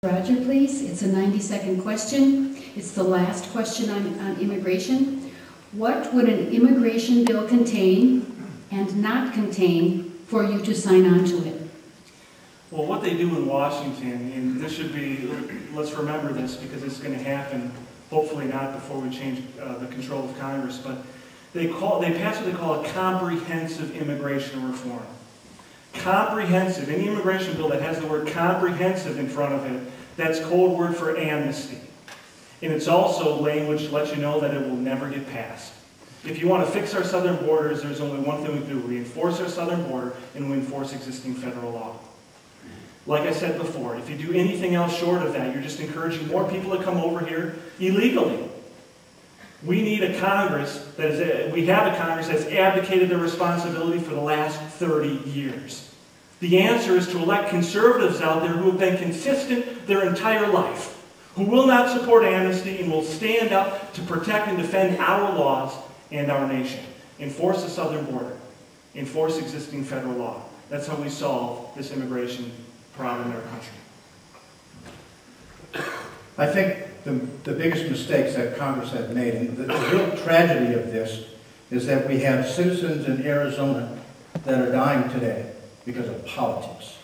Roger, please. It's a 90-second question. It's the last question on immigration. What would an immigration bill contain and not contain for you to sign on to it? Well, what they do in Washington, and this should be, let's remember this because it's going to happen, hopefully not before we change the control of Congress, but they pass what they call a comprehensive immigration reform. Comprehensive, any immigration bill that has the word comprehensive in front of it, that's code word for amnesty. And it's also language to let you know that it will never get passed. If you want to fix our southern borders, there's only one thing we do. We enforce our southern border and we enforce existing federal law. Like I said before, if you do anything else short of that, you're just encouraging more people to come over here illegally. We need a Congress we have a Congress that's abdicated their responsibility for the last 30 years. The answer is to elect conservatives out there who have been consistent their entire life, who will not support amnesty and will stand up to protect and defend our laws and our nation. Enforce the southern border. Enforce existing federal law. That's how we solve this immigration problem in our country. I think the biggest mistakes that Congress has made, and the real tragedy of this, is that we have citizens in Arizona that are dying today because of politics.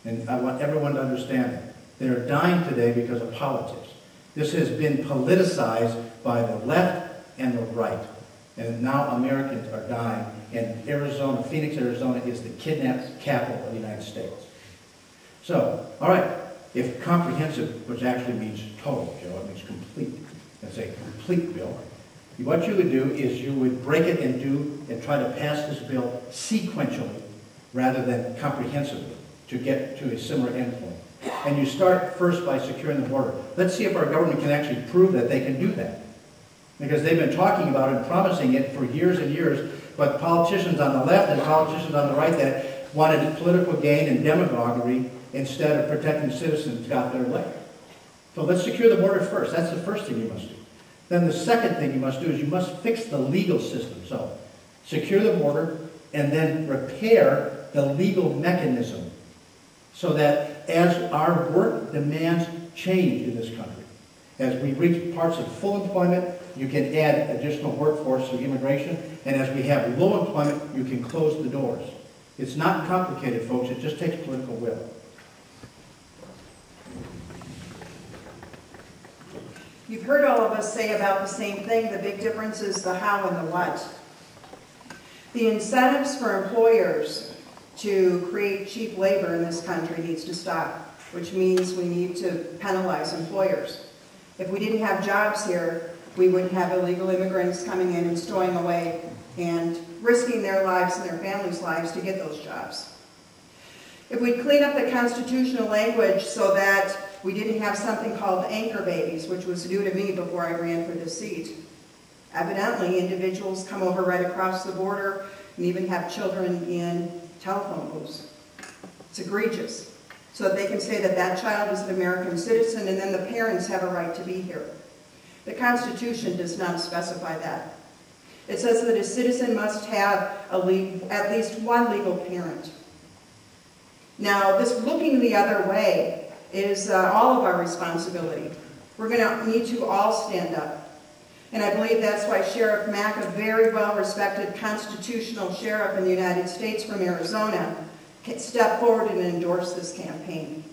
And I want everyone to understand that. They are dying today because of politics. This has been politicized by the left and the right. And now Americans are dying. And Arizona, Phoenix, Arizona is the kidnapped capital of the United States. So, all right. If comprehensive, which actually means total, Joe, it means complete. It's a complete bill. What you would do is you would break it and try to pass this bill sequentially rather than comprehensively to get to a similar endpoint. And you start first by securing the border. Let's see if our government can actually prove that they can do that. Because they've been talking about it and promising it for years and years, but politicians on the left and politicians on the right that wanted political gain and demagoguery instead of protecting citizens got their way. So let's secure the border first. That's the first thing you must do. Then the second thing you must do is you must fix the legal system. So secure the border and then repair the legal mechanism so that as our work demands change in this country, as we reach parts of full employment, you can add additional workforce through immigration, and as we have low employment, you can close the doors. It's not complicated, folks. It just takes political will. You've heard all of us say about the same thing. The big difference is the how and the what. The incentives for employers to create cheap labor in this country needs to stop, which means we need to penalize employers. If we didn't have jobs here, we wouldn't have illegal immigrants coming in and stowing away and risking their lives and their families' lives to get those jobs. If we clean up the constitutional language so that we didn't have something called anchor babies, which was new to me before I ran for this seat. Evidently, individuals come over right across the border and even have children in telephone booths. It's egregious. So that they can say that that child is an American citizen and then the parents have a right to be here. The Constitution does not specify that. It says that a citizen must have at least one legal parent. Now, this looking the other way is all of our responsibility. We're going to need to all stand up. And I believe that's why Sheriff Mack, a very well-respected constitutional sheriff in the United States from Arizona, can step forward and endorse this campaign.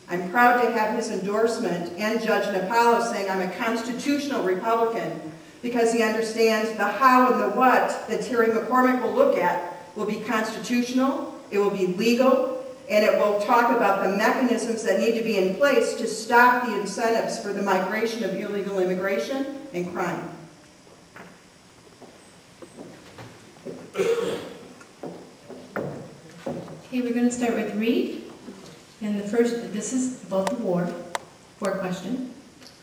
I'm proud to have his endorsement and Judge Napalo saying I'm a constitutional Republican because he understands the how and the what that Terry McCormick will look at will be constitutional, it will be legal, and it will talk about the mechanisms that need to be in place to stop the incentives for the migration of illegal immigration and crime. Okay, we're going to start with Reed. And this is about the war question.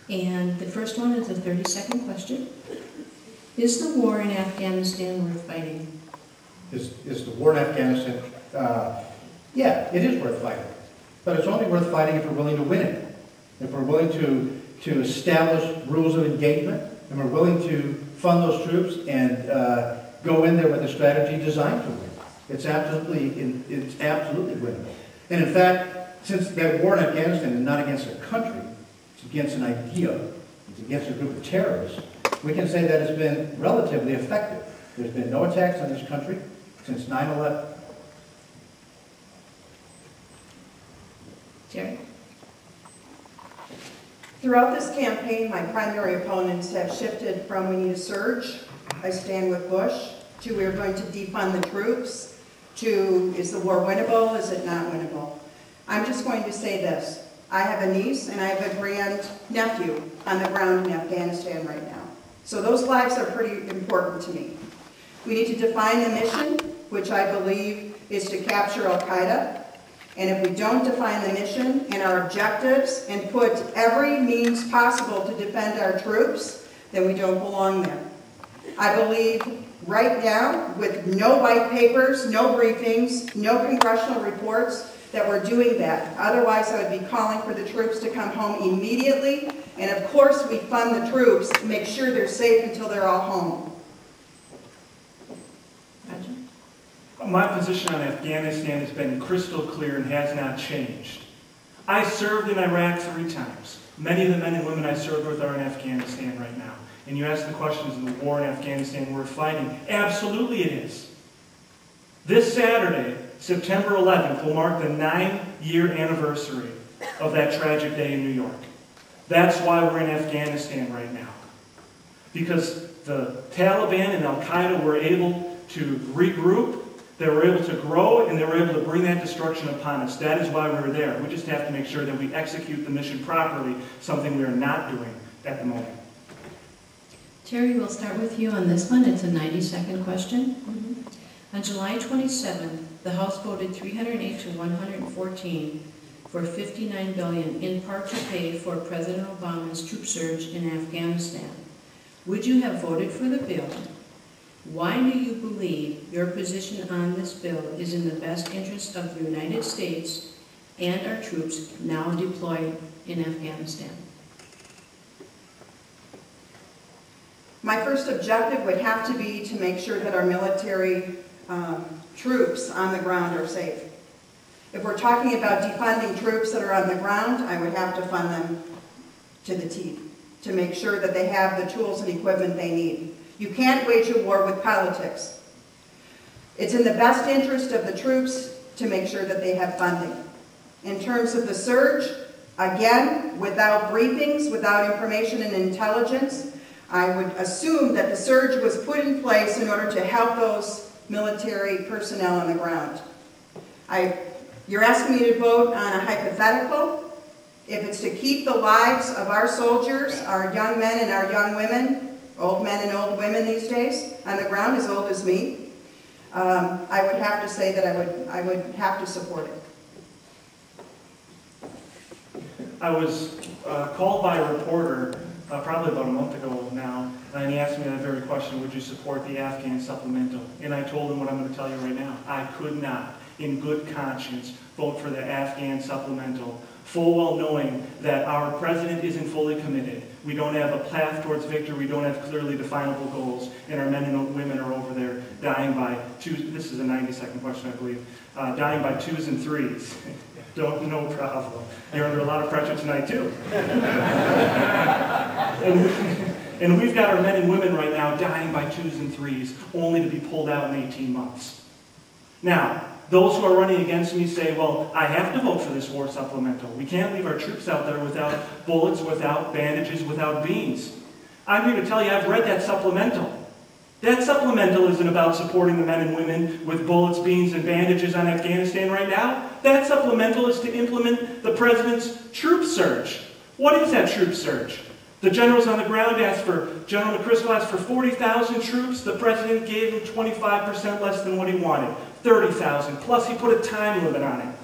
And the first one is a 30-second question. Is the war in Afghanistan worth fighting? Is the war in Afghanistan... yeah, it is worth fighting. But it's only worth fighting if we're willing to win it. If we're willing to establish rules of engagement, and we're willing to fund those troops and go in there with a strategy designed to win. It's absolutely winnable. And in fact, Since that war in Afghanistan is not against a country, it's against an idea, it's against a group of terrorists, we can say that it's been relatively effective. There's been no attacks on this country since 9/11. Jerry? Throughout this campaign, my primary opponents have shifted from we need a surge, I stand with Bush, to we're going to defund the troops, to is the war winnable, is it not winnable? I'm just going to say this. I have a niece and I have a grand-nephew on the ground in Afghanistan right now. So those lives are pretty important to me. We need to define the mission, which I believe is to capture Al-Qaeda. And if we don't define the mission and our objectives and put every means possible to defend our troops, then we don't belong there. I believe right now, with no white papers, no briefings, no congressional reports, that we're doing that. Otherwise, I would be calling for the troops to come home immediately. And of course, we fund the troops to make sure they're safe until they're all home. My position on Afghanistan has been crystal clear and has not changed. I served in Iraq 3 times. Many of the men and women I served with are in Afghanistan right now. And you ask the questions of the war in Afghanistan we're fighting. Absolutely it is. This Saturday, September 11th, will mark the 9-year anniversary of that tragic day in New York. That's why we're in Afghanistan right now. Because the Taliban and Al-Qaeda were able to regroup, they were able to grow, and they were able to bring that destruction upon us. That is why we're there. We just have to make sure that we execute the mission properly, something we are not doing at the moment. Terry, we'll start with you on this one. It's a 90-second question. On July 27th, the House voted 308 to 114 for $59 billion, in part to pay for President Obama's troop surge in Afghanistan. Would you have voted for the bill? Why do you believe your position on this bill is in the best interest of the United States and our troops now deployed in Afghanistan? My first objective would have to be to make sure that our military troops on the ground are safe. If we're talking about defunding troops that are on the ground, I would have to fund them to the teeth to make sure that they have the tools and equipment they need. You can't wage a war with politics. It's in the best interest of the troops to make sure that they have funding. In terms of the surge, again, without briefings, without information and intelligence, I would assume that the surge was put in place in order to help those military personnel on the ground. You're asking me to vote on a hypothetical. If it's to keep the lives of our soldiers, our young men and our young women, old men and old women these days, on the ground as old as me, I would have to say that I would have to support it. I was called by a reporter probably about a month ago now, and he asked me that very question, would you support the Afghan supplemental? And I told him what I'm going to tell you right now. I could not, in good conscience, vote for the Afghan supplemental, full well knowing that our president isn't fully committed. We don't have a path towards victory. We don't have clearly definable goals. And our men and women are over there dying by this is a 90-second question, I believe, dying by 2s and 3s. No problem. You're under a lot of pressure tonight, too. and we've got our men and women right now dying by 2s and 3s, only to be pulled out in 18 months. Now, those who are running against me say, well, I have to vote for this war supplemental. We can't leave our troops out there without bullets, without bandages, without beans. I'm here to tell you I've read that supplemental. That supplemental isn't about supporting the men and women with bullets, beans, and bandages on Afghanistan right now. That supplemental is to implement the president's troop surge. What is that troop surge? The generals on the ground General McChrystal asked for 40,000 troops. The president gave him 25% less than what he wanted. 30,000, plus he put a time limit on it.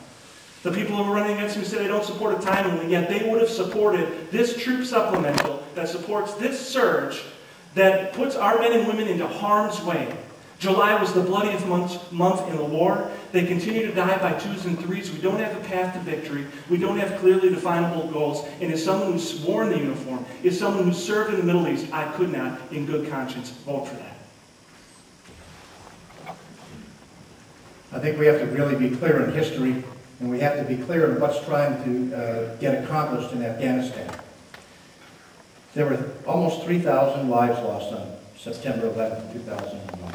The people who were running against him said they don't support a time limit, yet they would have supported this troop supplemental that supports this surge that puts our men and women into harm's way. July was the bloodiest month in the war. They continue to die by 2s and 3s. We don't have a path to victory. We don't have clearly definable goals. And as someone who's worn the uniform, as someone who served in the Middle East, I could not, in good conscience, vote for that. I think we have to really be clear in history and we have to be clear on what's trying to get accomplished in Afghanistan. There were almost 3,000 lives lost on September 11, 2001.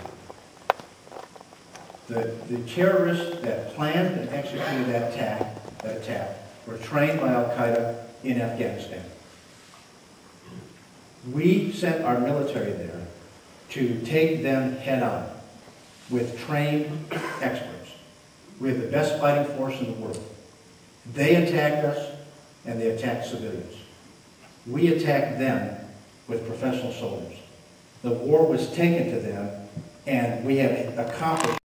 The terrorists that planned and executed that attack were trained by Al-Qaeda in Afghanistan. We sent our military there to take them head on with trained experts. We have the best fighting force in the world. They attacked us, and they attacked civilians. We attacked them with professional soldiers. The war was taken to them, and we have accomplished